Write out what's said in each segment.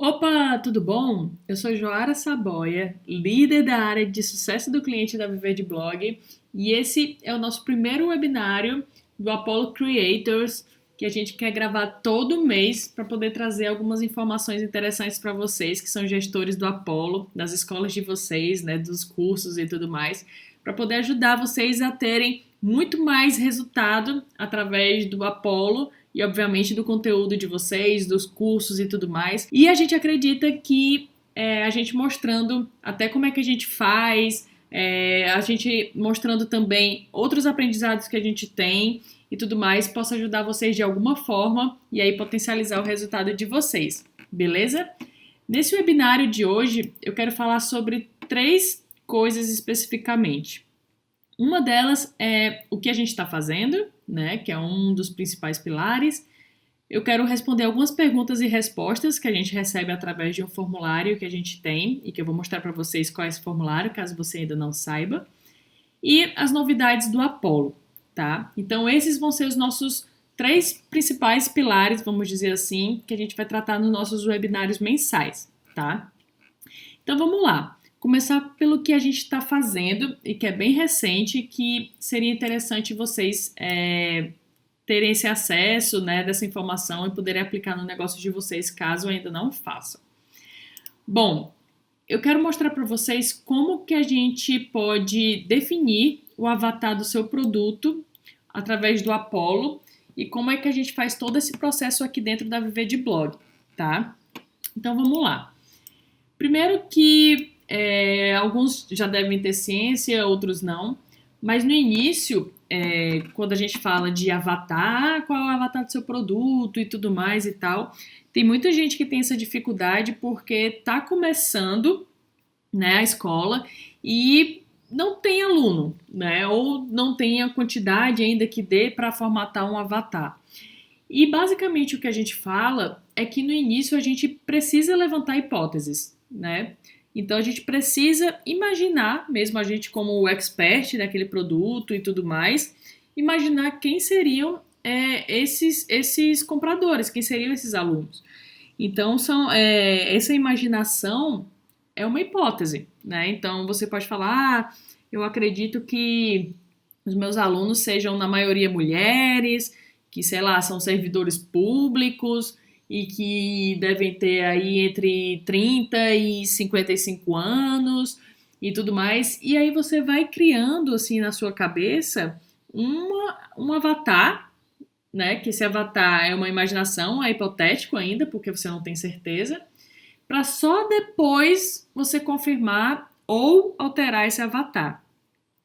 Opa, tudo bom? Eu sou Joara Saboia, líder da área de sucesso do cliente da Viver de Blog, e esse é o nosso primeiro webinário do Apollo Creators, que a gente quer gravar todo mês para poder trazer algumas informações interessantes para vocês, que são gestores do Apollo, das escolas de vocês, né, dos cursos e tudo mais, para poder ajudar vocês a terem muito mais resultado através do Apollo e, obviamente, do conteúdo de vocês, dos cursos e tudo mais. E a gente acredita que a gente mostrando até como é que a gente faz, a gente mostrando também outros aprendizados que a gente tem e tudo mais, possa ajudar vocês de alguma forma e aí potencializar o resultado de vocês, beleza? Nesse webinário de hoje, eu quero falar sobre três coisas especificamente. Uma delas é o que a gente está fazendo, né, que é um dos principais pilares. Eu quero responder algumas perguntas e respostas que a gente recebe através de um formulário que a gente tem e que eu vou mostrar para vocês qual é esse formulário, caso você ainda não saiba. E as novidades do Apollo, tá? Então, esses vão ser os nossos três principais pilares, vamos dizer assim, que a gente vai tratar nos nossos webinários mensais, tá? Então, vamos lá. Começar pelo que a gente está fazendo e que é bem recente, que seria interessante vocês terem esse acesso, né, dessa informação e poderem aplicar no negócio de vocês, caso ainda não façam. Bom, eu quero mostrar para vocês como que a gente pode definir o avatar do seu produto através do Apollo e como é que a gente faz todo esse processo aqui dentro da Viver de Blog, tá? Então vamos lá. Primeiro que alguns já devem ter ciência, outros não, mas no início, quando a gente fala de avatar, qual é o avatar do seu produto e tudo mais e tal, tem muita gente que tem essa dificuldade porque tá começando, né, a escola e não tem aluno, né, ou não tem a quantidade ainda que dê para formatar um avatar. E basicamente o que a gente fala é que no início a gente precisa levantar hipóteses, né? Então a gente precisa imaginar, mesmo a gente como o expert daquele produto e tudo mais, imaginar quem seriam esses compradores, quem seriam esses alunos. Então essa imaginação é uma hipótese, né? Então você pode falar, eu acredito que os meus alunos sejam na maioria mulheres, que, sei lá, são servidores públicos e que devem ter aí entre 30 e 55 anos e tudo mais. E aí você vai criando, assim, na sua cabeça um avatar, né? Que esse avatar é uma imaginação, é hipotético ainda, porque você não tem certeza, para só depois você confirmar ou alterar esse avatar.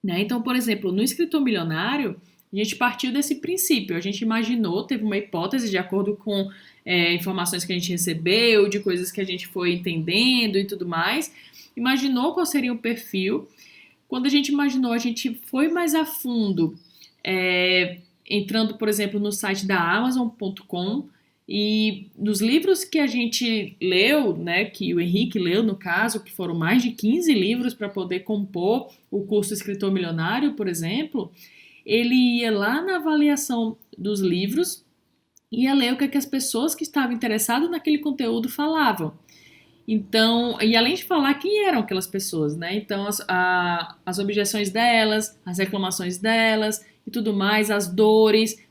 Né? Então, por exemplo, no Escritor Milionário, a gente partiu desse princípio. A gente imaginou, teve uma hipótese de acordo com informações que a gente recebeu, de coisas que a gente foi entendendo e tudo mais. Imaginou qual seria o perfil. Quando a gente imaginou, a gente foi mais a fundo, entrando, por exemplo, no site da Amazon.com e nos livros que a gente leu, né, que o Henrique leu no caso, que foram mais de 15 livros para poder compor o curso Escritor Milionário, por exemplo, ele ia lá na avaliação dos livros e ia ler o que, é que as pessoas que estavam interessadas naquele conteúdo falavam. Então, e além de falar quem eram aquelas pessoas, né? Então, as objeções delas, as reclamações delas e tudo mais, as dores,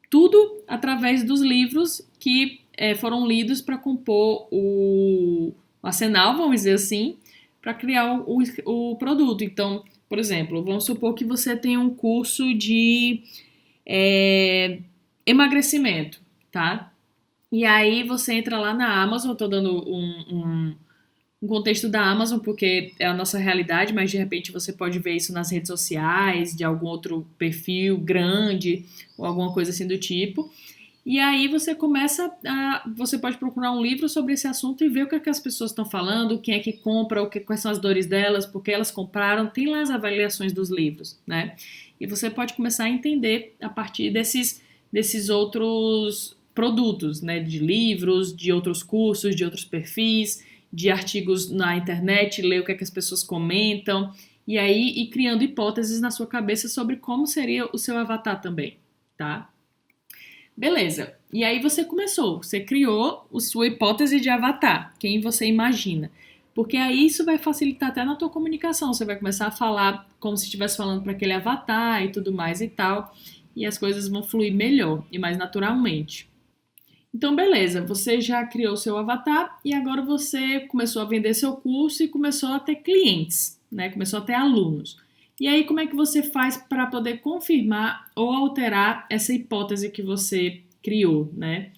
tudo através dos livros que foram lidos para compor o arsenal, vamos dizer assim, para criar o produto. Então, por exemplo, vamos supor que você tem um curso de emagrecimento, tá? E aí você entra lá na Amazon, eu tô dando um contexto da Amazon, porque é a nossa realidade, mas de repente você pode ver isso nas redes sociais, de algum outro perfil grande, ou alguma coisa assim do tipo. E aí você pode procurar um livro sobre esse assunto e ver o que, é que as pessoas estão falando, quem é que compra, quais são as dores delas, por que elas compraram, tem lá as avaliações dos livros, né? E você pode começar a entender a partir desses outros produtos, né? De livros, de outros cursos, de outros perfis, de artigos na internet, ler o que, é que as pessoas comentam, e aí ir criando hipóteses na sua cabeça sobre como seria o seu avatar também, tá? Beleza. E aí você criou a sua hipótese de avatar, quem você imagina. Porque aí isso vai facilitar até na tua comunicação. Você vai começar a falar como se estivesse falando para aquele avatar e tudo mais e tal. E as coisas vão fluir melhor e mais naturalmente. Então, beleza, você já criou seu avatar e agora você começou a vender seu curso e começou a ter clientes, né? Começou a ter alunos. E aí, como é que você faz para poder confirmar ou alterar essa hipótese que você criou, né?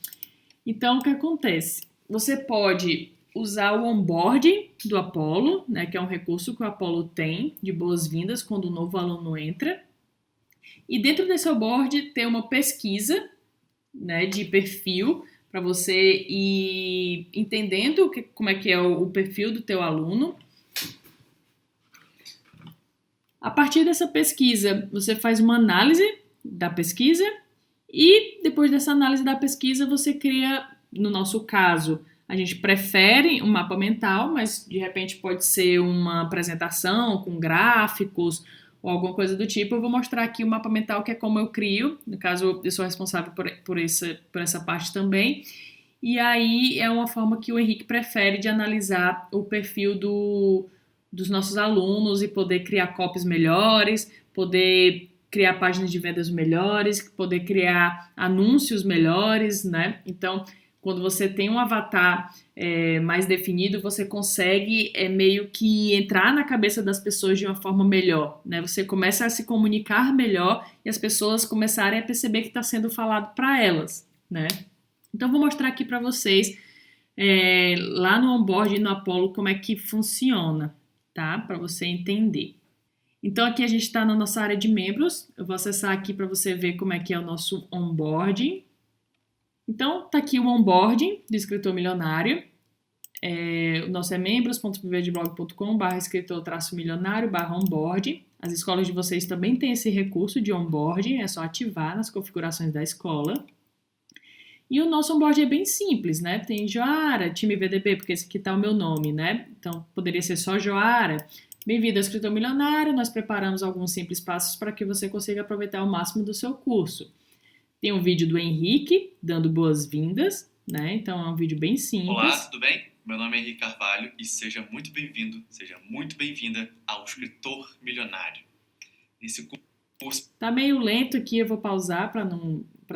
Então, o que acontece? Você pode usar o onboarding do Apollo, né, que é um recurso que o Apollo tem de boas-vindas quando um novo aluno entra. E dentro desse onboard tem uma pesquisa, né, de perfil para você ir entendendo como é que é o perfil do teu aluno. A partir dessa pesquisa, você faz uma análise da pesquisa e depois dessa análise da pesquisa, você cria, no nosso caso, a gente prefere um mapa mental, mas de repente pode ser uma apresentação com gráficos ou alguma coisa do tipo. Eu vou mostrar aqui o mapa mental, que é como eu crio. No caso, eu sou responsável por essa parte também. E aí é uma forma que o Henrique prefere de analisar o perfil dos nossos alunos e poder criar copies melhores, poder criar páginas de vendas melhores, poder criar anúncios melhores, né? Então, quando você tem um avatar mais definido, você consegue meio que entrar na cabeça das pessoas de uma forma melhor, né? Você começa a se comunicar melhor e as pessoas começarem a perceber que está sendo falado para elas, né? Então, vou mostrar aqui para vocês, lá no onboard e no Apollo, como é que funciona, tá? Para você entender. Então, aqui a gente está na nossa área de membros. Eu vou acessar aqui para você ver como é que é o nosso onboarding. Então, tá aqui o onboarding do escritor milionário. O nosso é membros.viverdeblog.com/escritor-milionário/onboarding. As escolas de vocês também têm esse recurso de onboarding, é só ativar nas configurações da escola. E o nosso onboarding é bem simples, né? Tem Joara, time VDB, porque esse aqui tá o meu nome, né? Então, poderia ser só Joara. Bem-vindo ao Escritor Milionário, nós preparamos alguns simples passos para que você consiga aproveitar o máximo do seu curso. Tem um vídeo do Henrique dando boas-vindas, né? Então é um vídeo bem simples. Olá, tudo bem? Meu nome é Henrique Carvalho e seja muito bem-vindo, seja muito bem-vinda ao Escritor Milionário. Esse curso... Tá meio lento aqui, eu vou pausar para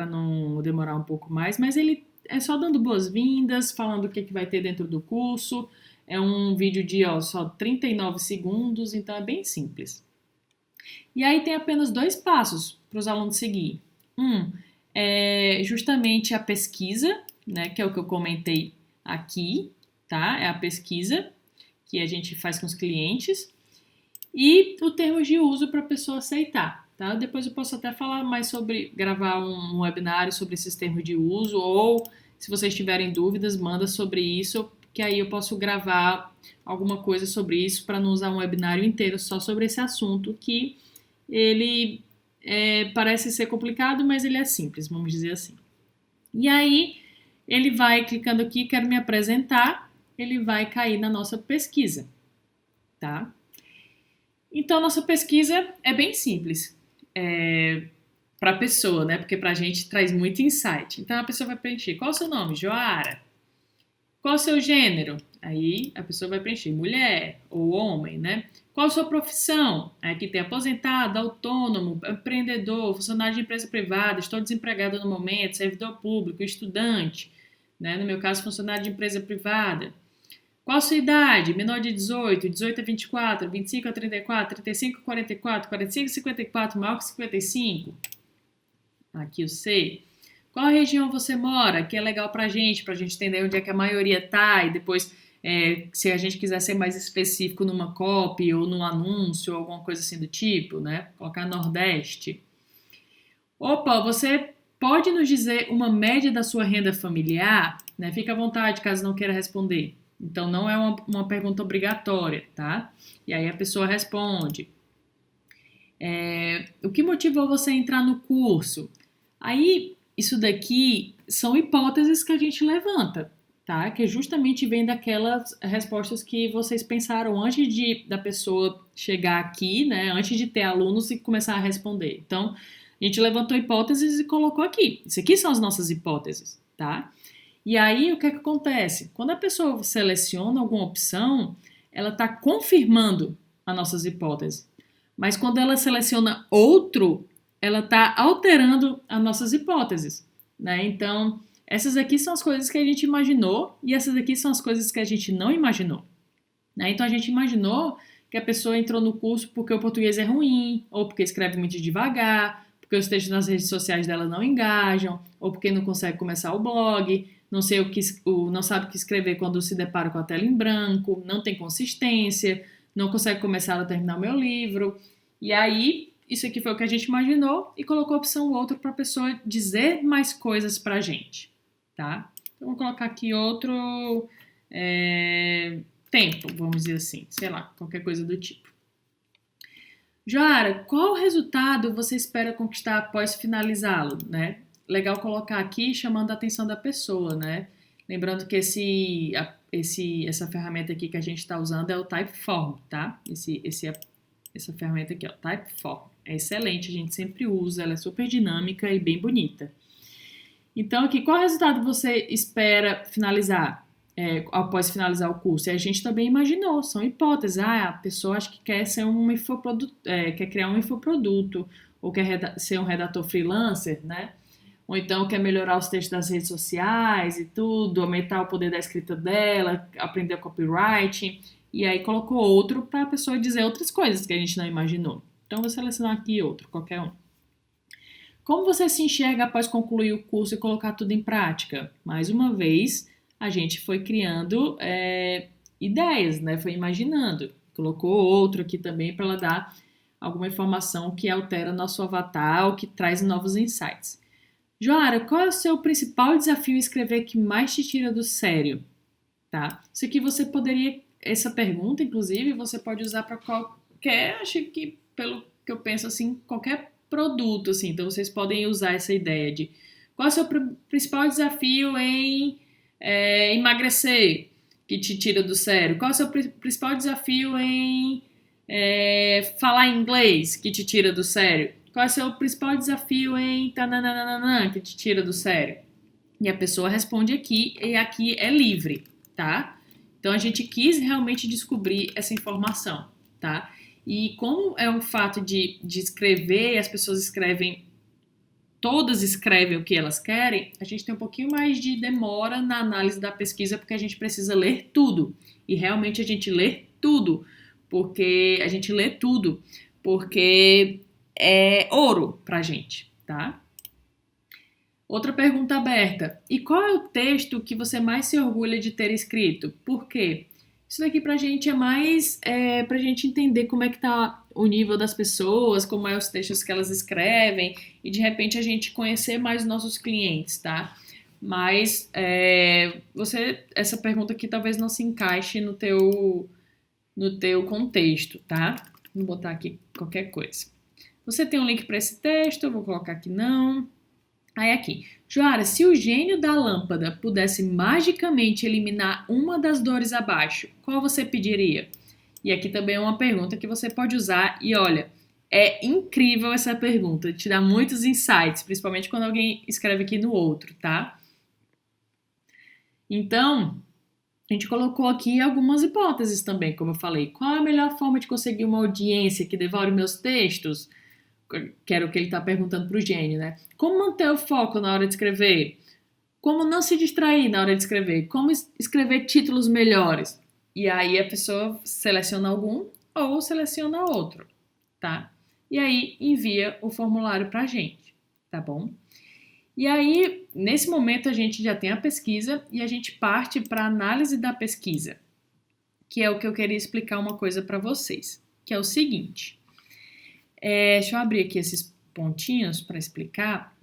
não demorar um pouco mais, mas ele é só dando boas-vindas, falando o que vai ter dentro do curso. É um vídeo de só 39 segundos, então é bem simples. E aí tem apenas 2 passos para os alunos seguir. É justamente a pesquisa, né, que é o que eu comentei aqui, tá? É a pesquisa que a gente faz com os clientes e o termo de uso para a pessoa aceitar, tá? Depois eu posso até falar mais sobre, gravar um webinário sobre esses termos de uso, ou se vocês tiverem dúvidas, manda sobre isso, que aí eu posso gravar alguma coisa sobre isso para não usar um webinário inteiro só sobre esse assunto, que ele parece ser complicado, mas ele é simples, vamos dizer assim. E aí, ele vai clicando aqui, quero me apresentar, ele vai cair na nossa pesquisa, tá? Então, nossa pesquisa é bem simples para a pessoa, né? Porque para a gente traz muito insight. Então, a pessoa vai preencher, qual é o seu nome? Joara. Qual é o seu gênero? Aí, a pessoa vai preencher mulher ou homem, né? Qual a sua profissão? Aqui tem aposentado, autônomo, empreendedor, funcionário de empresa privada, estou desempregado no momento, servidor público, estudante, né? No meu caso, funcionário de empresa privada. Qual a sua idade? Menor de 18, 18 a 24, 25 a 34, 35 a 44, 45 a 54, maior que 55. Aqui eu sei. Qual região você mora? Que é legal pra gente entender onde é que a maioria tá e depois... se a gente quiser ser mais específico numa copy ou num anúncio ou alguma coisa assim do tipo, né? Colocar Nordeste. Opa, você pode nos dizer uma média da sua renda familiar? Né? Fica à vontade, caso não queira responder. Então, não é uma pergunta obrigatória, tá? E aí a pessoa responde. O que motivou você a entrar no curso? Aí, isso daqui são hipóteses que a gente levanta, tá? Que justamente vem daquelas respostas que vocês pensaram antes da pessoa chegar aqui, né? Antes de ter alunos e começar a responder. Então, A gente levantou hipóteses e colocou aqui. Isso aqui são as nossas hipóteses, tá? E aí, o que é que acontece? Quando a pessoa seleciona alguma opção, ela está confirmando as nossas hipóteses. Mas quando ela seleciona outro, ela está alterando as nossas hipóteses, né? Então, essas aqui são as coisas que a gente imaginou e essas aqui são as coisas que a gente não imaginou, né? Então, a gente imaginou que a pessoa entrou no curso porque o português é ruim, ou porque escreve muito devagar, porque os textos nas redes sociais dela não engajam, ou porque não consegue começar o blog, não sabe o que escrever quando se depara com a tela em branco, não tem consistência, não consegue começar ou terminar o meu livro. E aí, isso aqui foi o que a gente imaginou e colocou a opção outro para a pessoa dizer mais coisas para a gente, tá? Então, vou colocar aqui outro tempo, vamos dizer assim, sei lá, qualquer coisa do tipo. Joara, qual resultado você espera conquistar após finalizá-lo, né? Legal colocar aqui chamando a atenção da pessoa, né? Lembrando que essa ferramenta aqui que a gente está usando é o Typeform, tá? Essa ferramenta aqui, ó, Typeform. É excelente, a gente sempre usa, ela é super dinâmica e bem bonita. Então, aqui, qual resultado você espera finalizar? Após finalizar o curso? E a gente também imaginou, são hipóteses. A pessoa acha que quer ser quer criar um infoproduto, ou quer ser um redator freelancer, né? Ou então quer melhorar os textos das redes sociais e tudo, aumentar o poder da escrita dela, aprender copywriting. E aí colocou outro para a pessoa dizer outras coisas que a gente não imaginou. Então, vou selecionar aqui outro, qualquer um. Como você se enxerga após concluir o curso e colocar tudo em prática? Mais uma vez, a gente foi criando ideias, né? Foi imaginando. Colocou outro aqui também para ela dar alguma informação que altera nosso avatar ou que traz novos insights. Joara, qual é o seu principal desafio em escrever que mais te tira do sério? Tá? Isso aqui você poderia, essa pergunta, inclusive, você pode usar para qualquer, acho que, pelo que eu penso assim, qualquer produto, assim. Então, vocês podem usar essa ideia de qual é o seu principal desafio em emagrecer, que te tira do sério? Qual é o seu principal desafio em falar inglês, que te tira do sério? Qual é o seu principal desafio em tananana, que te tira do sério? E a pessoa responde aqui, e aqui é livre, tá? Então, a gente quis realmente descobrir essa informação, tá? E como é um fato de escrever, as pessoas escrevem, todas escrevem o que elas querem, a gente tem um pouquinho mais de demora na análise da pesquisa, porque a gente precisa ler tudo. E realmente a gente lê tudo, porque é ouro pra gente, tá? Outra pergunta aberta. E qual é o texto que você mais se orgulha de ter escrito? Por quê? Isso daqui pra gente é mais pra gente entender como é que tá o nível das pessoas, como é os textos que elas escrevem e de repente a gente conhecer mais os nossos clientes, tá? Mas essa pergunta aqui talvez não se encaixe no teu contexto, tá? Vou botar aqui qualquer coisa. Você tem um link para esse texto? Eu vou colocar aqui não. Aí aqui, Joara, se o gênio da lâmpada pudesse magicamente eliminar uma das dores abaixo, qual você pediria? E aqui também é uma pergunta que você pode usar e olha, é incrível essa pergunta, te dá muitos insights, principalmente quando alguém escreve aqui no outro, tá? Então, a gente colocou aqui algumas hipóteses também, como eu falei. Qual é a melhor forma de conseguir uma audiência que devore meus textos? Que era o que ele está perguntando para o gênio, né? Como manter o foco na hora de escrever? Como não se distrair na hora de escrever? Como escrever títulos melhores? E aí a pessoa seleciona algum ou seleciona outro, tá? E aí envia o formulário para a gente, tá bom? E aí, nesse momento, a gente já tem a pesquisa e a gente parte para a análise da pesquisa, que é o que eu queria explicar uma coisa para vocês, que é o seguinte. Deixa eu abrir aqui esses pontinhos para explicar.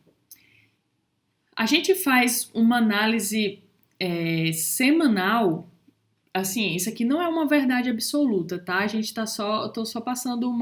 A gente faz uma análise semanal. Assim, isso aqui não é uma verdade absoluta, tá? A gente eu tô só passando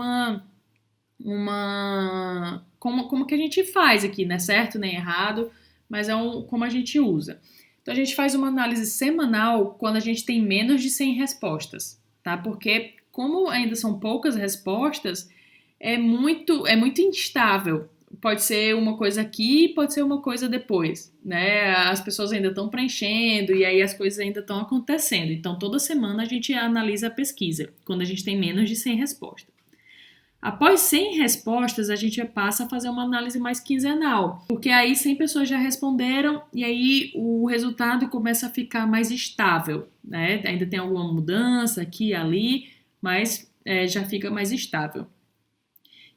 como que a gente faz aqui, não é certo nem errado, mas como a gente usa. Então, a gente faz uma análise semanal quando a gente tem menos de 100 respostas, tá? Porque como ainda são poucas respostas, é muito instável pode ser uma coisa aqui, pode ser uma coisa depois, né? As pessoas ainda estão preenchendo e aí as coisas ainda estão acontecendo. Então, toda semana a gente analisa a pesquisa, quando a gente tem menos de 100 respostas. Após 100 respostas, a gente passa a fazer uma análise mais quinzenal, porque aí 100 pessoas já responderam e aí o resultado começa a ficar mais estável, né? Ainda tem alguma mudança aqui e ali, mas já fica mais estável.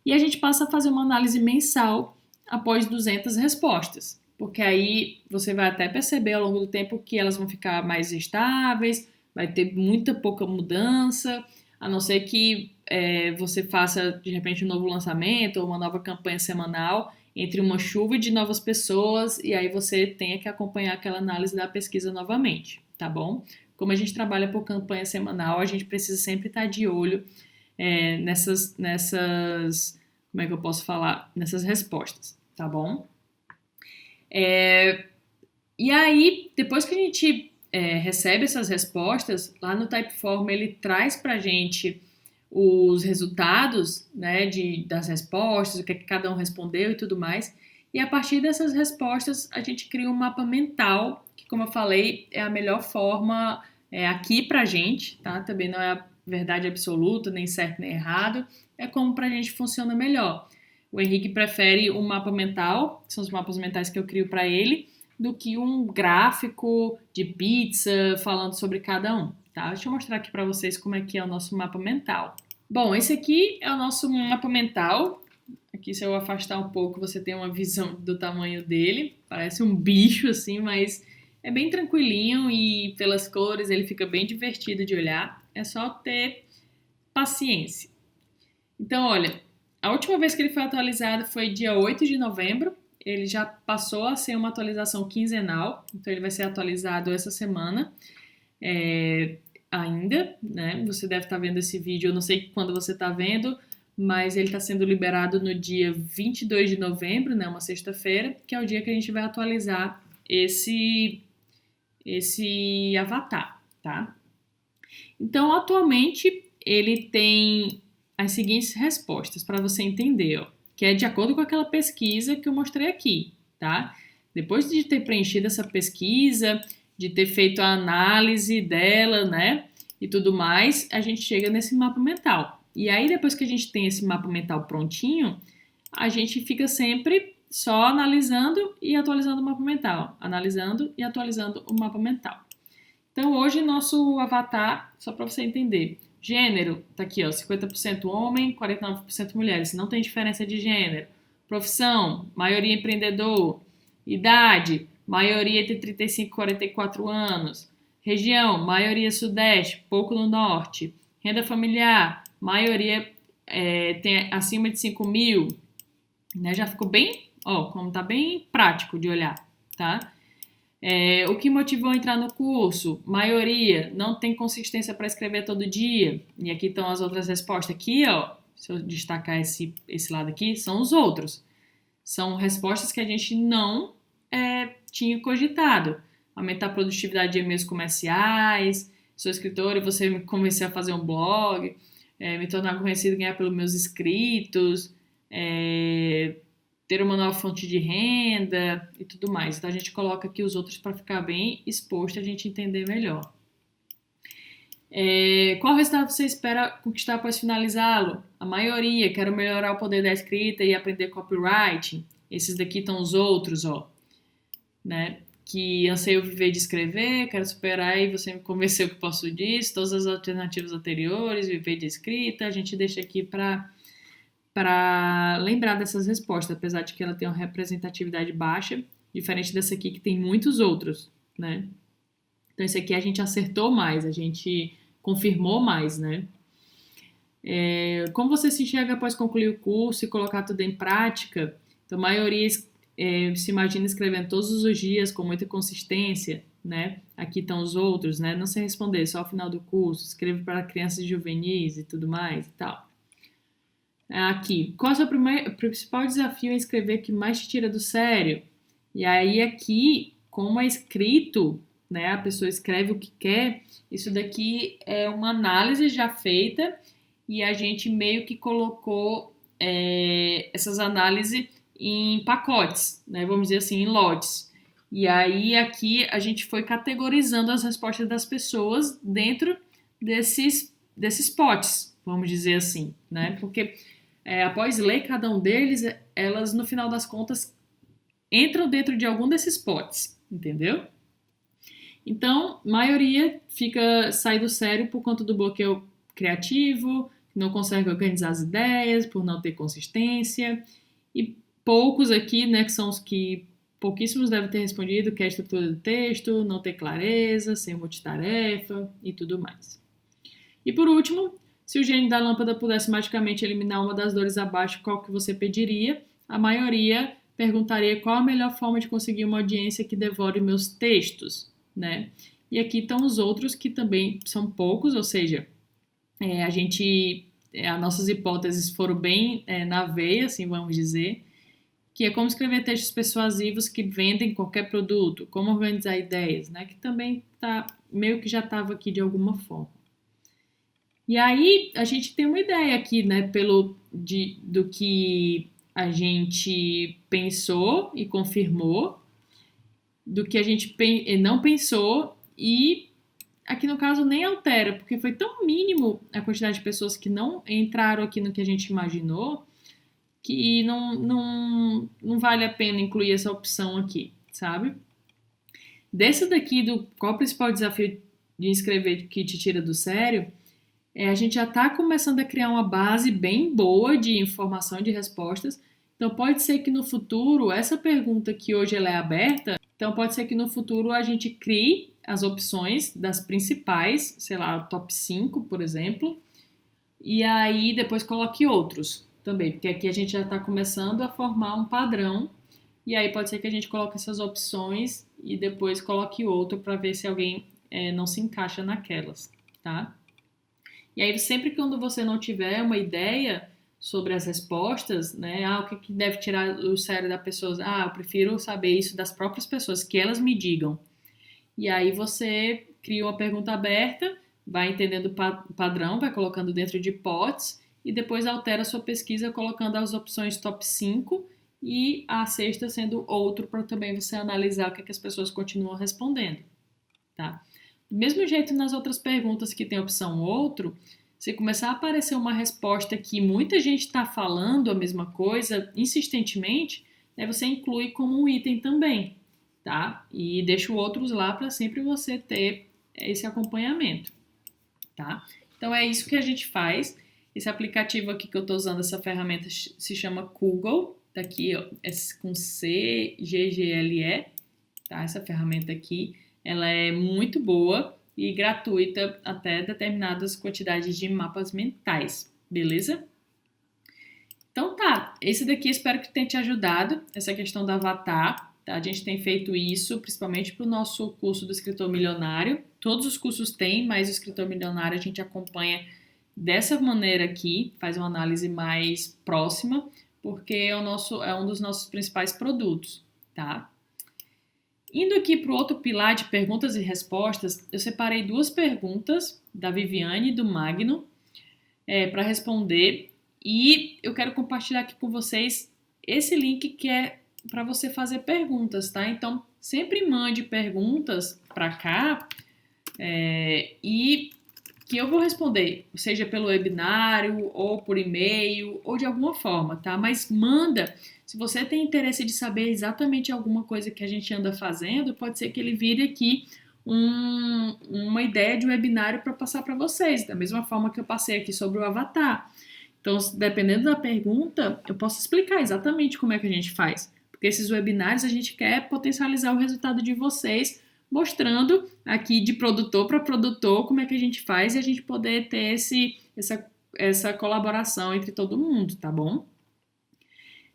E a gente passa a fazer uma análise mensal após 200 respostas, porque aí você vai até perceber ao longo do tempo que elas vão ficar mais estáveis, vai ter muita pouca mudança, a não ser que você faça de repente um novo lançamento ou uma nova campanha semanal entre uma chuva de novas pessoas e aí você tenha que acompanhar aquela análise da pesquisa novamente, tá bom? Como a gente trabalha por campanha semanal, a gente precisa sempre estar de olho nessas, como é que eu posso falar? Nessas respostas, tá bom? E aí, depois que a gente recebe essas respostas, lá no Typeform ele traz pra gente os resultados, né, das respostas, o que cada um respondeu e tudo mais. E a partir dessas respostas, a gente cria um mapa mental, que, como eu falei, é a melhor forma aqui pra gente, tá? Também não é a verdade absoluta, nem certo nem errado, é como pra gente funciona melhor. O Henrique prefere um mapa mental, que são os mapas mentais que eu crio para ele, do que um gráfico de pizza falando sobre cada um, tá? Deixa eu mostrar aqui para vocês como é que é o nosso mapa mental. Bom, esse aqui é o nosso mapa mental. Aqui, se eu afastar um pouco, você tem uma visão do tamanho dele. Parece um bicho, assim, mas é bem tranquilinho e pelas cores ele fica bem divertido de olhar. É só ter paciência. Então, olha, a última vez que ele foi atualizado foi dia 8 de novembro. Ele já passou a ser uma atualização quinzenal, então ele vai ser atualizado essa semana ainda, né? Você deve estar vendo esse vídeo, eu não sei quando você está vendo, mas ele está sendo liberado no dia 22 de novembro, né? Uma sexta-feira, que é o dia que a gente vai atualizar esse avatar, tá? Então, atualmente, ele tem as seguintes respostas para você entender, ó, que é de acordo com aquela pesquisa que eu mostrei aqui, tá? Depois de ter preenchido essa pesquisa, de ter feito a análise dela, né, e tudo mais, a gente chega nesse mapa mental. E aí, depois que a gente tem esse mapa mental prontinho, a gente fica sempre só analisando e atualizando o mapa mental, analisando e atualizando o mapa mental. Então, hoje, nosso avatar, só para você entender, gênero, tá aqui, ó, 50% homem, 49% mulheres, não tem diferença de gênero. Profissão, maioria empreendedor. Idade, maioria entre 35 e 44 anos. Região, maioria sudeste, pouco no norte. Renda familiar, maioria tem acima de 5 mil. Né? Já ficou bem, ó, como tá bem prático de olhar, tá? O que motivou a entrar no curso? Maioria não tem consistência para escrever todo dia. E aqui estão as outras respostas. Aqui, ó, se eu destacar esse lado aqui, são os outros. São respostas que a gente não tinha cogitado. Aumentar a produtividade de e-mails comerciais, sou escritora e você me convenceu a fazer um blog, me tornar conhecido e ganhar pelos meus inscritos, ter uma nova fonte de renda e tudo mais. Então, a gente coloca aqui os outros para ficar bem exposto, a gente entender melhor. Qual resultado você espera conquistar após finalizá-lo? A maioria, quero melhorar o poder da escrita e aprender copywriting. Esses daqui estão os outros, ó, né? Que anseio viver de escrever, quero superar e você me convenceu que posso disso, todas as alternativas anteriores, viver de escrita, a gente deixa aqui para lembrar dessas respostas, apesar de que ela tem uma representatividade baixa, diferente dessa aqui que tem muitos outros, né? Então, esse aqui a gente acertou mais, a gente confirmou mais, né? Como você se enxerga após concluir o curso e colocar tudo em prática? Então, a maioria se imagina escrevendo todos os dias com muita consistência, né? Aqui estão os outros, né? Não sei responder, só ao final do curso, escrevo para crianças juvenis e tudo mais e tal. Aqui, qual é o seu principal desafio em escrever que mais te tira do sério? E aí aqui, como é escrito, né, a pessoa escreve o que quer, isso daqui é uma análise já feita e a gente meio que colocou essas análises em pacotes, né? Vamos dizer assim, em lotes. E aí aqui a gente foi categorizando as respostas das pessoas dentro desses potes, vamos dizer assim, né? Porque após ler cada um deles, elas no final das contas entram dentro de algum desses potes, entendeu? Então, a maioria sai do sério por conta do bloqueio criativo, não consegue organizar as ideias, por não ter consistência, e poucos aqui, né, que são os que pouquíssimos devem ter respondido, que é a estrutura do texto, não ter clareza, ser multitarefa e tudo mais. E por último, se o gênio da lâmpada pudesse magicamente eliminar uma das dores abaixo, qual que você pediria? A maioria perguntaria qual a melhor forma de conseguir uma audiência que devore meus textos, né? E aqui estão os outros que também são poucos, ou seja, as nossas hipóteses foram bem na veia, assim vamos dizer, que é como escrever textos persuasivos que vendem qualquer produto, como organizar ideias, né? Que também meio que já estava aqui de alguma forma. E aí a gente tem uma ideia aqui, né, do que a gente pensou e confirmou, do que a gente não pensou e aqui no caso nem altera, porque foi tão mínimo a quantidade de pessoas que não entraram aqui no que a gente imaginou, que não vale a pena incluir essa opção aqui, sabe? Desse daqui, qual o principal desafio de escrever que te tira do sério, a gente já está começando a criar uma base bem boa de informação e de respostas. Então, pode ser que no futuro, essa pergunta que hoje ela é aberta, então pode ser que no futuro a gente crie as opções das principais, sei lá, top 5, por exemplo, e aí depois coloque outros também, porque aqui a gente já está começando a formar um padrão, e aí pode ser que a gente coloque essas opções e depois coloque outro para ver se alguém não se encaixa naquelas, tá? E aí, sempre que quando você não tiver uma ideia sobre as respostas, né? O que deve tirar o sério da pessoa? Eu prefiro saber isso das próprias pessoas, que elas me digam. E aí você cria uma pergunta aberta, vai entendendo o padrão, vai colocando dentro de potes e depois altera a sua pesquisa colocando as opções top 5 e a sexta sendo outro para também você analisar o que as pessoas continuam respondendo, tá? Do mesmo jeito nas outras perguntas que tem a opção outro, se começar a aparecer uma resposta que muita gente está falando a mesma coisa insistentemente, né, você inclui como um item também, tá? E deixa outros lá para sempre você ter esse acompanhamento, tá? Então é isso que a gente faz. Esse aplicativo aqui que eu estou usando, essa ferramenta se chama Kuggle, tá aqui ó, é com CGGLE, tá? Essa ferramenta aqui. Ela é muito boa e gratuita até determinadas quantidades de mapas mentais, beleza? Então tá, esse daqui espero que tenha te ajudado, essa questão do avatar, tá? A gente tem feito isso principalmente para o nosso curso do escritor milionário. Todos os cursos têm, mas o escritor milionário a gente acompanha dessa maneira aqui, faz uma análise mais próxima, porque é um dos nossos principais produtos, tá? Indo aqui para o outro pilar de perguntas e respostas, eu separei 2 perguntas da Viviane e do Magno para responder e eu quero compartilhar aqui com vocês esse link que é para você fazer perguntas, tá? Então, sempre mande perguntas para cá e que eu vou responder, seja pelo webinário ou por e-mail ou de alguma forma, tá? Mas manda. Se você tem interesse de saber exatamente alguma coisa que a gente anda fazendo, pode ser que ele vire aqui uma ideia de webinário para passar para vocês, da mesma forma que eu passei aqui sobre o avatar. Então, dependendo da pergunta, eu posso explicar exatamente como é que a gente faz. Porque esses webinários a gente quer potencializar o resultado de vocês, mostrando aqui de produtor para produtor como é que a gente faz e a gente poder ter essa colaboração entre todo mundo, tá bom?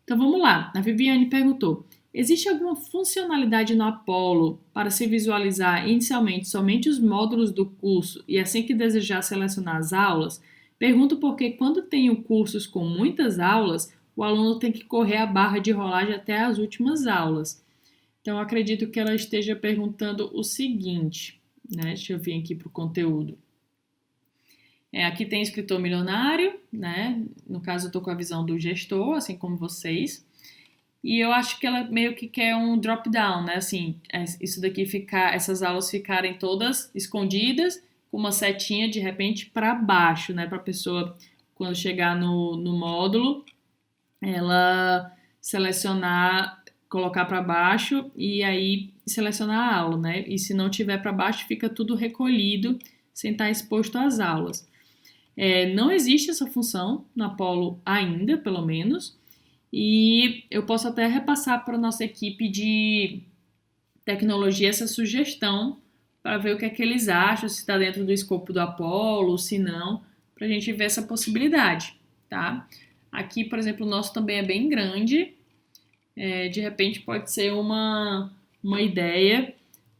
Então vamos lá, a Viviane perguntou: existe alguma funcionalidade no Apollo para se visualizar inicialmente somente os módulos do curso e assim que desejar selecionar as aulas? Pergunto porque quando tenho cursos com muitas aulas, o aluno tem que correr a barra de rolagem até as últimas aulas. Então acredito que ela esteja perguntando o seguinte, né? Deixa eu vir aqui para o conteúdo. Aqui tem escritor milionário, né? No caso, eu estou com a visão do gestor, assim como vocês. E eu acho que ela meio que quer um drop-down, né? Assim, isso daqui essas aulas ficarem todas escondidas, com uma setinha de repente para baixo, né? Para a pessoa, quando chegar no módulo, ela selecionar, colocar para baixo e aí selecionar a aula, né? E se não tiver para baixo, fica tudo recolhido, sem estar exposto às aulas. Não existe essa função na Apollo ainda, pelo menos, e eu posso até repassar para a nossa equipe de tecnologia essa sugestão para ver o que é que eles acham, se está dentro do escopo do Apollo, se não, para a gente ver essa possibilidade, tá? Aqui, por exemplo, o nosso também é bem grande, de repente pode ser uma ideia,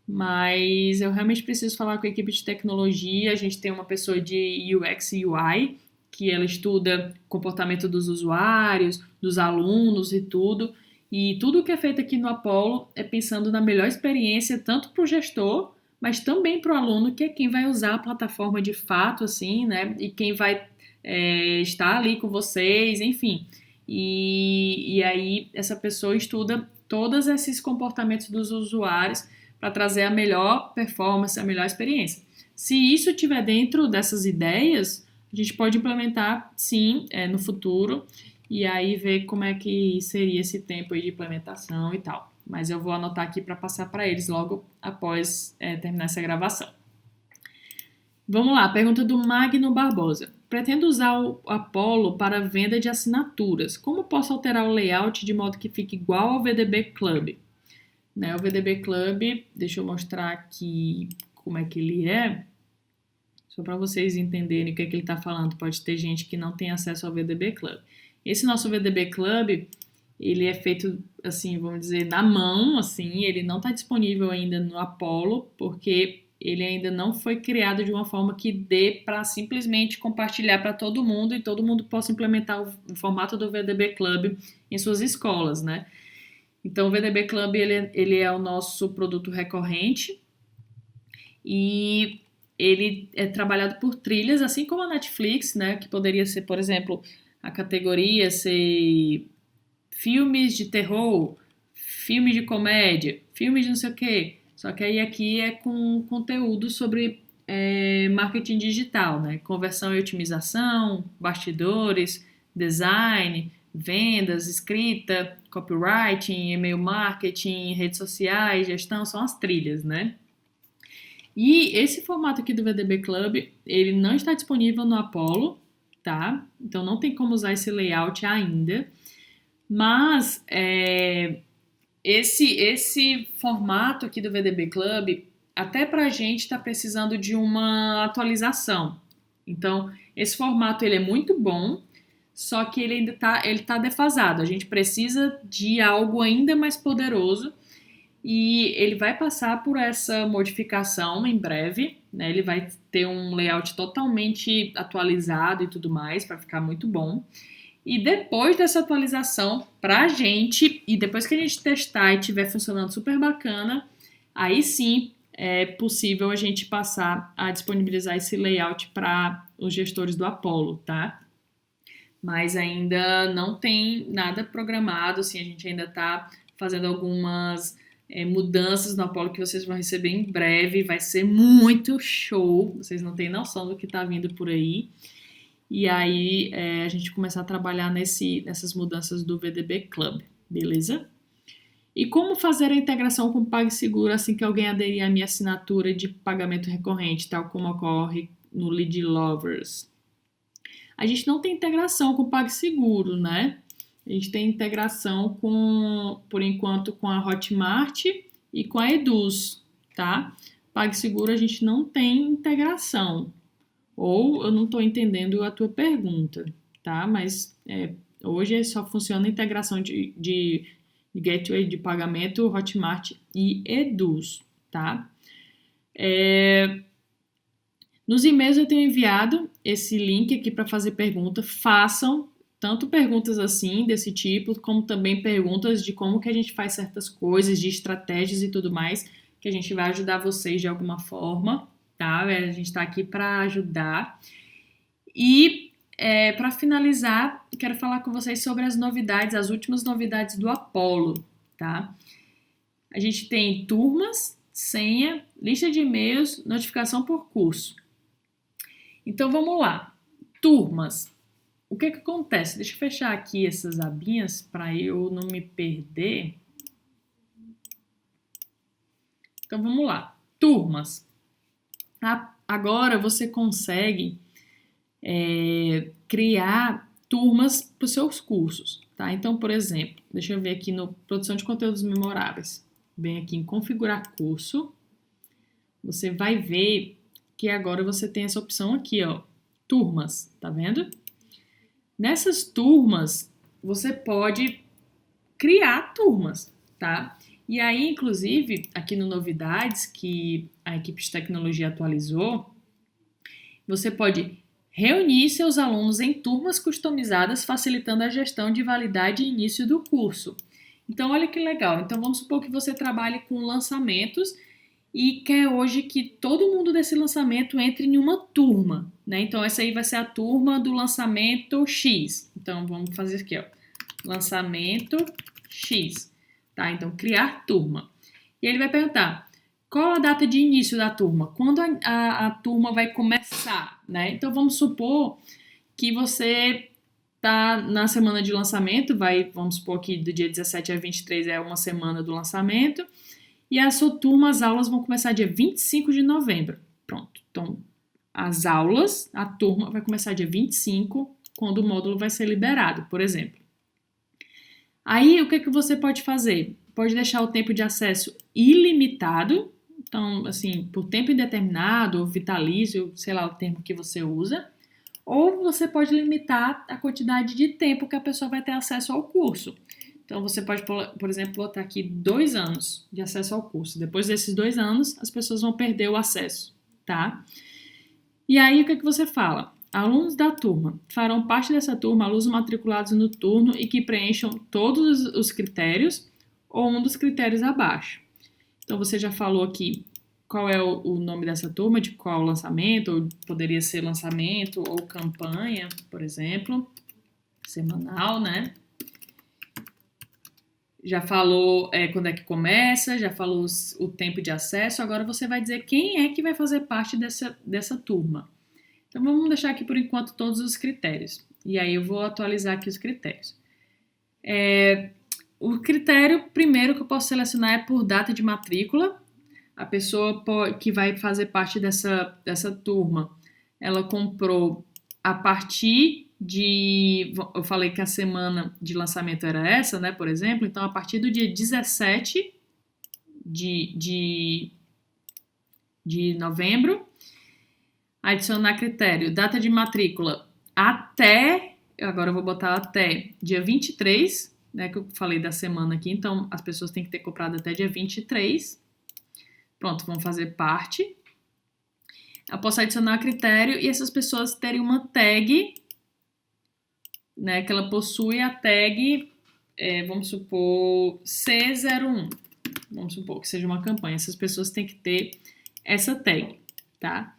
mas eu realmente preciso falar com a equipe de tecnologia. A gente tem uma pessoa de UX e UI, que ela estuda o comportamento dos usuários, dos alunos e tudo que é feito aqui no Apollo é pensando na melhor experiência, tanto para o gestor, mas também para o aluno, que é quem vai usar a plataforma de fato, assim, né, e quem vai estar ali com vocês, enfim. E aí essa pessoa estuda todos esses comportamentos dos usuários para trazer a melhor performance, a melhor experiência. Se isso estiver dentro dessas ideias, a gente pode implementar, sim, no futuro, e aí ver como é que seria esse tempo aí de implementação e tal. Mas eu vou anotar aqui para passar para eles logo após terminar essa gravação. Vamos lá, pergunta do Magno Barbosa. Pretendo usar o Apollo para venda de assinaturas. Como posso alterar o layout de modo que fique igual ao VDB Club? Né, o VDB Club, deixa eu mostrar aqui como é que ele é, só para vocês entenderem o que é que ele está falando. Pode ter gente que não tem acesso ao VDB Club. Esse nosso VDB Club, ele é feito, assim, vamos dizer, na mão, assim, ele não está disponível ainda no Apollo, porque ele ainda não foi criado de uma forma que dê para simplesmente compartilhar para todo mundo e todo mundo possa implementar o formato do VDB Club em suas escolas, né? Então, o VDB Club, ele é o nosso produto recorrente e ele é trabalhado por trilhas, assim como a Netflix, né? Que poderia ser, por exemplo, a categoria ser filmes de terror, filmes de comédia, filmes de não sei o quê. Só que aí aqui é com conteúdo sobre marketing digital, né? Conversão e otimização, bastidores, design, vendas, escrita, copywriting, e-mail marketing, redes sociais, gestão, são as trilhas, né? E esse formato aqui do VDB Club, ele não está disponível no Apollo, tá? Então não tem como usar esse layout ainda. Mas esse formato aqui do VDB Club, até pra gente está precisando de uma atualização. Então, esse formato ele é muito bom, só que ele ainda tá defasado. A gente precisa de algo ainda mais poderoso e ele vai passar por essa modificação em breve, né? Ele vai ter um layout totalmente atualizado e tudo mais, para ficar muito bom. E depois dessa atualização, pra gente, e depois que a gente testar e estiver funcionando super bacana, aí sim é possível a gente passar a disponibilizar esse layout para os gestores do Apollo, tá? Mas ainda não tem nada programado, assim, a gente ainda está fazendo algumas mudanças no Apollo que vocês vão receber em breve, vai ser muito show, vocês não têm noção do que está vindo por aí. E aí a gente começar a trabalhar nessas mudanças do VDB Club, beleza? E como fazer a integração com o PagSeguro assim que alguém aderir à minha assinatura de pagamento recorrente, tal como ocorre no Lead Lovers? A gente não tem integração com o PagSeguro, né? A gente tem integração por enquanto, com a Hotmart e com a Eduz, tá? PagSeguro a gente não tem integração. Ou eu não estou entendendo a tua pergunta, tá? Mas hoje só funciona a integração de gateway de pagamento, Hotmart e Eduz, tá? Nos e-mails eu tenho enviado esse link aqui para fazer pergunta. Façam tanto perguntas assim, desse tipo, como também perguntas de como que a gente faz certas coisas, de estratégias e tudo mais, que a gente vai ajudar vocês de alguma forma, tá? A gente está aqui para ajudar. E para finalizar, quero falar com vocês sobre as novidades, as últimas novidades do Apollo, tá? A gente tem turmas, senha, lista de e-mails, notificação por curso. Então vamos lá. Turmas. O que acontece? Deixa eu fechar aqui essas abinhas para eu não me perder. Então vamos lá. Turmas. Agora você consegue criar turmas para os seus cursos, tá? Então, por exemplo, deixa eu ver aqui no produção de conteúdos memoráveis. Vem aqui em configurar curso. Você vai ver que agora você tem essa opção aqui, ó, turmas, tá vendo? Nessas turmas, você pode criar turmas, tá? E aí, inclusive, aqui no Novidades, que a equipe de tecnologia atualizou, você pode reunir seus alunos em turmas customizadas, facilitando a gestão de validade e início do curso. Então, olha que legal. Então, vamos supor que você trabalhe com lançamentos e quer hoje que todo mundo desse lançamento entre em uma turma, né? Então, essa aí vai ser a turma do lançamento X. Então, vamos fazer aqui, ó. Lançamento X. Tá? Então, criar turma. E ele vai perguntar, qual a data de início da turma? Quando a turma vai começar, né? Então, vamos supor que você tá na semana de lançamento, vamos supor que do dia 17 a 23 é uma semana do lançamento, e a sua turma, as aulas vão começar dia 25 de novembro. Pronto. Então, as aulas, a turma vai começar dia 25, quando o módulo vai ser liberado, por exemplo. Aí, o que você pode fazer? Pode deixar o tempo de acesso ilimitado, então, assim, por tempo indeterminado, ou vitalício, sei lá o termo que você usa, ou você pode limitar a quantidade de tempo que a pessoa vai ter acesso ao curso. Então, você pode, por exemplo, botar aqui 2 anos de acesso ao curso. Depois desses 2 anos, as pessoas vão perder o acesso, tá? E aí, o que você fala? Alunos da turma farão parte dessa turma alunos matriculados no turno e que preencham todos os critérios ou um dos critérios abaixo. Então, você já falou aqui qual é o nome dessa turma, de qual lançamento, ou poderia ser lançamento ou campanha, por exemplo, semanal, né? Já falou quando é que começa, já falou o tempo de acesso, agora você vai dizer quem é que vai fazer parte dessa turma. Então, vamos deixar aqui por enquanto todos os critérios. E aí eu vou atualizar aqui os critérios. O critério primeiro que eu posso selecionar é por data de matrícula. A pessoa que vai fazer parte dessa turma, ela comprou a partir eu falei que a semana de lançamento era essa, né, por exemplo, então a partir do dia 17 de novembro, adicionar critério, data de matrícula agora eu vou botar até dia 23, né, que eu falei da semana aqui, então as pessoas têm que ter comprado até dia 23. Pronto, vão fazer parte. Eu posso adicionar critério e essas pessoas terem uma tag, né, que ela possui a tag, vamos supor, C01. Vamos supor que seja uma campanha. Essas pessoas têm que ter essa tag, tá?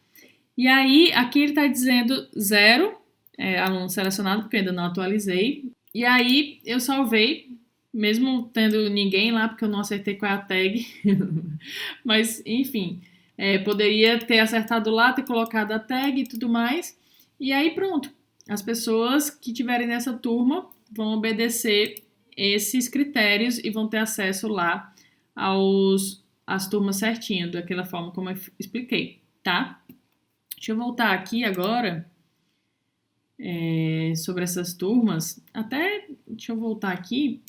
E aí, aqui ele está dizendo 0, aluno selecionado, porque eu ainda não atualizei. E aí, eu salvei, mesmo tendo ninguém lá, porque eu não acertei qual é a tag. Mas, enfim, poderia ter acertado lá, ter colocado a tag e tudo mais. E aí, pronto. As pessoas que estiverem nessa turma vão obedecer esses critérios e vão ter acesso lá às turmas certinho, daquela forma como eu expliquei, tá? Deixa eu voltar aqui agora sobre essas turmas. Deixa eu voltar aqui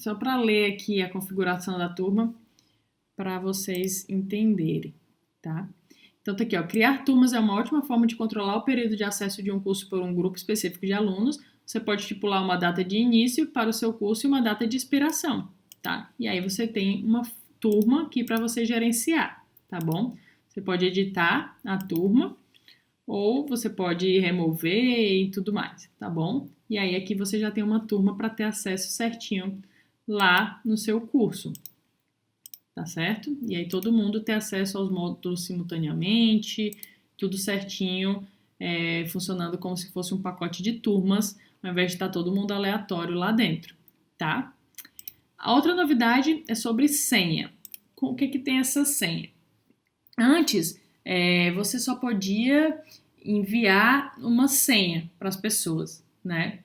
só para ler aqui a configuração da turma para vocês entenderem, tá? Então, tá aqui, ó. Criar turmas é uma ótima forma de controlar o período de acesso de um curso por um grupo específico de alunos. Você pode estipular uma data de início para o seu curso e uma data de expiração, tá? E aí você tem uma turma aqui para você gerenciar, tá bom? Você pode editar a turma ou você pode remover e tudo mais, tá bom? E aí aqui você já tem uma turma para ter acesso certinho lá no seu curso. Tá certo? E aí todo mundo tem acesso aos módulos simultaneamente, tudo certinho, funcionando como se fosse um pacote de turmas, ao invés de estar todo mundo aleatório lá dentro, tá? A outra novidade é sobre senha. O que tem essa senha? Antes, você só podia enviar uma senha para as pessoas, né?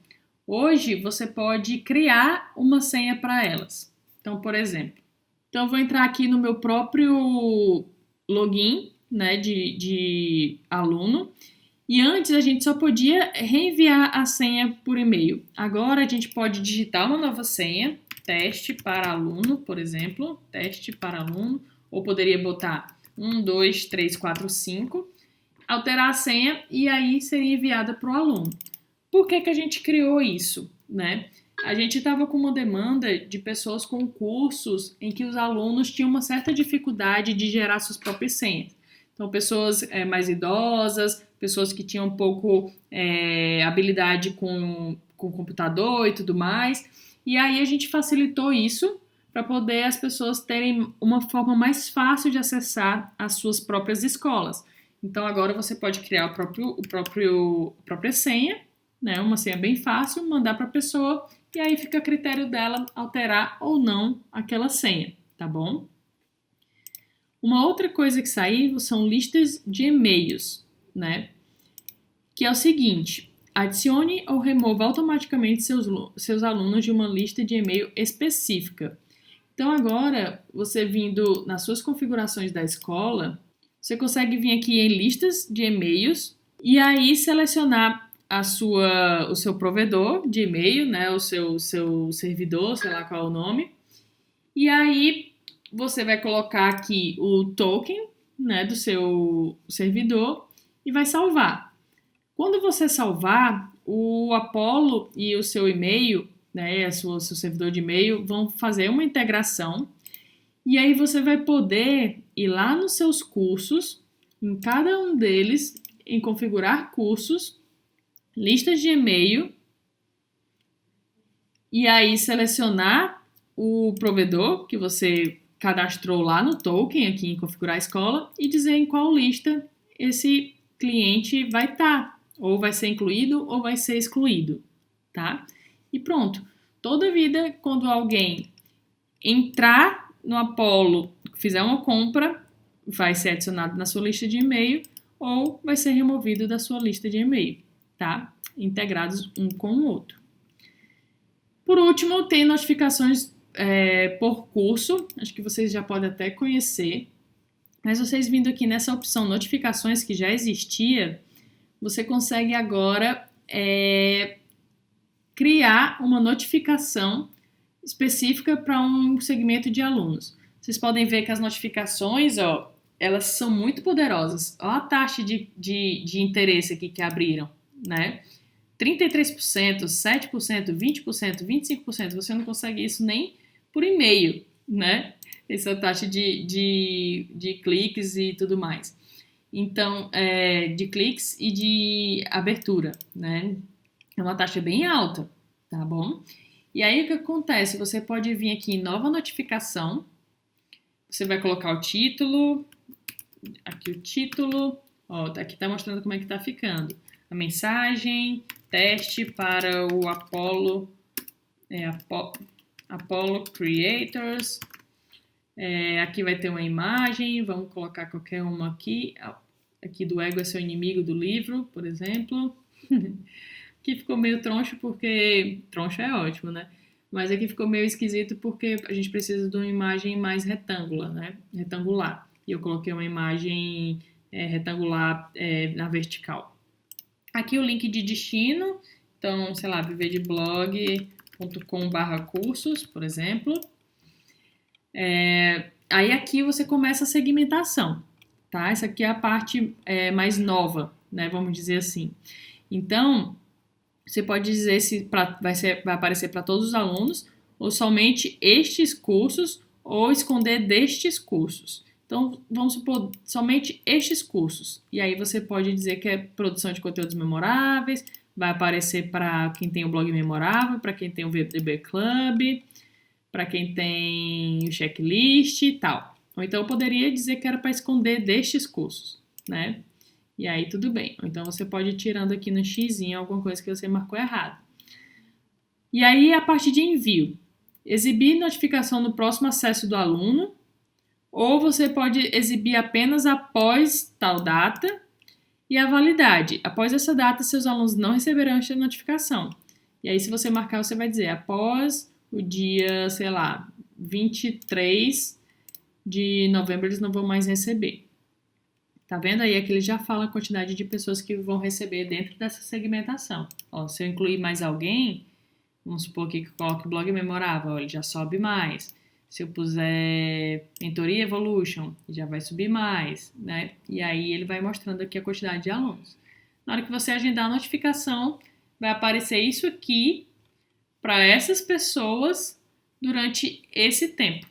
Hoje, você pode criar uma senha para elas. Então, por exemplo, eu vou entrar aqui no meu próprio login, né, de aluno. E antes a gente só podia reenviar a senha por e-mail. Agora a gente pode digitar uma nova senha, teste para aluno, por exemplo, teste para aluno, ou poderia botar 1, 2, 3, 4, 5, alterar a senha e aí seria enviada para o aluno. Por que a gente criou isso, né? A gente estava com uma demanda de pessoas com cursos em que os alunos tinham uma certa dificuldade de gerar suas próprias senhas. Então, pessoas mais idosas, pessoas que tinham um pouco habilidade com computador e tudo mais. E aí a gente facilitou isso para poder as pessoas terem uma forma mais fácil de acessar as suas próprias escolas. Então, agora você pode criar a própria senha, né? Uma senha bem fácil, mandar para a pessoa e aí fica a critério dela alterar ou não aquela senha, tá bom? Uma outra coisa que saiu são listas de e-mails, né? Que é o seguinte, adicione ou remova automaticamente seus alunos de uma lista de e-mail específica. Então agora, você vindo nas suas configurações da escola, você consegue vir aqui em listas de e-mails e aí selecionar o seu provedor de e-mail, né? O seu servidor, sei lá qual é o nome. E aí você vai colocar aqui o token, né, do seu servidor e vai salvar. Quando você salvar, o Apollo e o seu e-mail, né, seu servidor de e-mail, vão fazer uma integração e aí você vai poder ir lá nos seus cursos, em cada um deles, em configurar cursos, listas de e-mail e aí selecionar o provedor que você cadastrou lá no token, aqui em configurar a escola, e dizer em qual lista esse cliente vai estar, ou vai ser incluído ou vai ser excluído, tá? E pronto. Toda vida, quando alguém entrar no Apollo, fizer uma compra, vai ser adicionado na sua lista de e-mail ou vai ser removido da sua lista de e-mail, tá? Integrados um com o outro. Por último, tem notificações por curso, acho que vocês já podem até conhecer, mas vocês vindo aqui nessa opção notificações que já existia, você consegue agora criar uma notificação específica para um segmento de alunos. Vocês podem ver que as notificações, ó, elas são muito poderosas. Olha a taxa de interesse aqui que abriram, né? 33%, 7%, 20%, 25%. Você não consegue isso nem por e-mail, né? Essa taxa de cliques e tudo mais. Então, de cliques e de abertura, né? É uma taxa bem alta, tá bom? E aí, o que acontece? Você pode vir aqui em nova notificação, você vai colocar o título, aqui o título, ó, aqui tá mostrando como é que tá ficando. A mensagem, teste para o Apollo Creators. Aqui vai ter uma imagem, vamos colocar qualquer uma aqui. Aqui do ego é seu inimigo do livro, por exemplo. Aqui ficou meio troncho porque... Troncho é ótimo, né? Mas aqui ficou meio esquisito porque a gente precisa de uma imagem mais retângular, né? Retangular. E eu coloquei uma imagem retangular na vertical. Aqui o link de destino, então, sei lá, viverdeblog.com/cursos, por exemplo. Aí aqui você começa a segmentação, tá? Essa aqui é a parte mais nova, né? Vamos dizer assim. Então, você pode dizer se vai aparecer para todos os alunos, ou somente estes cursos, ou esconder destes cursos. Então, vamos supor, somente estes cursos. E aí você pode dizer que é produção de conteúdos memoráveis, vai aparecer para quem tem o blog memorável, para quem tem o VDB Club, para quem tem o checklist e tal. Ou então eu poderia dizer que era para esconder destes cursos, né? E aí tudo bem. Ou então você pode ir tirando aqui no xizinho alguma coisa que você marcou errado. E aí a parte de envio. Exibir notificação no próximo acesso do aluno, ou você pode exibir apenas após tal data. E a validade. Após essa data, seus alunos não receberão esta notificação. E aí, se você marcar, você vai dizer, após o dia, sei lá, 23 de novembro, eles não vão mais receber. Tá vendo aí? Aqui ele já fala a quantidade de pessoas que vão receber dentro dessa segmentação. Ó, se eu incluir mais alguém, vamos supor aqui que eu coloque o blog memorável, ó, ele já sobe mais. Se eu puser Mentoria Evolution, já vai subir mais, né? E aí ele vai mostrando aqui a quantidade de alunos. Na hora que você agendar a notificação, vai aparecer isso aqui para essas pessoas durante esse tempo,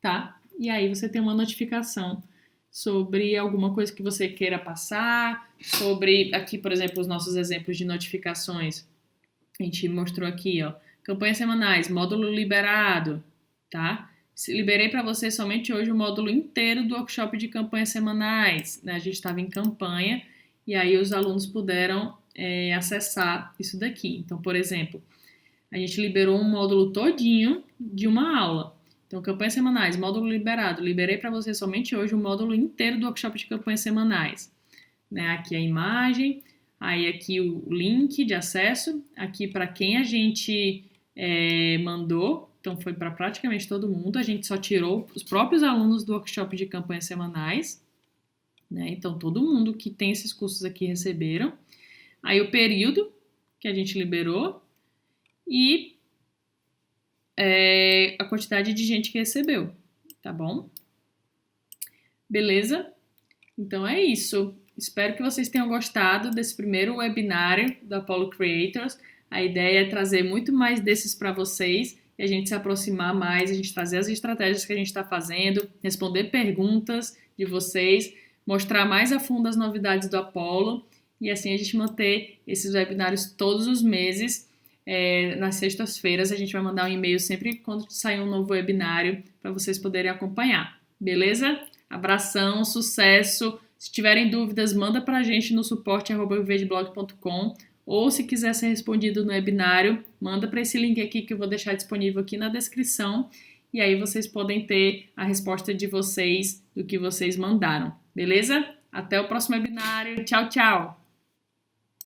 tá? E aí você tem uma notificação sobre alguma coisa que você queira passar, sobre aqui, por exemplo, os nossos exemplos de notificações. A gente mostrou aqui, ó, campanhas semanais, módulo liberado, tá? Liberei para você somente hoje o módulo inteiro do workshop de campanhas semanais, né? A gente estava em campanha e aí os alunos puderam acessar isso daqui. Então, por exemplo, a gente liberou um módulo todinho de uma aula. Então, campanhas semanais, módulo liberado. Liberei para você somente hoje o módulo inteiro do workshop de campanhas semanais. Né? Aqui a imagem, aí aqui o link de acesso, aqui para quem a gente mandou. Então, foi para praticamente todo mundo. A gente só tirou os próprios alunos do workshop de campanhas semanais. Né? Então, todo mundo que tem esses cursos aqui receberam. Aí, o período que a gente liberou e a quantidade de gente que recebeu. Tá bom? Beleza? Então, é isso. Espero que vocês tenham gostado desse primeiro webinário do Apollo Creators. A ideia é trazer muito mais desses para vocês e a gente se aproximar mais, a gente trazer as estratégias que a gente está fazendo, responder perguntas de vocês, mostrar mais a fundo as novidades do Apollo e assim a gente manter esses webinários todos os meses. Nas sextas-feiras a gente vai mandar um e-mail sempre quando sair um novo webinário para vocês poderem acompanhar. Beleza? Abração, sucesso! Se tiverem dúvidas, manda para a gente no suporte@viverdeblog.com ou se quiser ser respondido no webinário, manda para esse link aqui que eu vou deixar disponível aqui na descrição e aí vocês podem ter a resposta de vocês do que vocês mandaram, beleza? Até o próximo webinário. Tchau, tchau!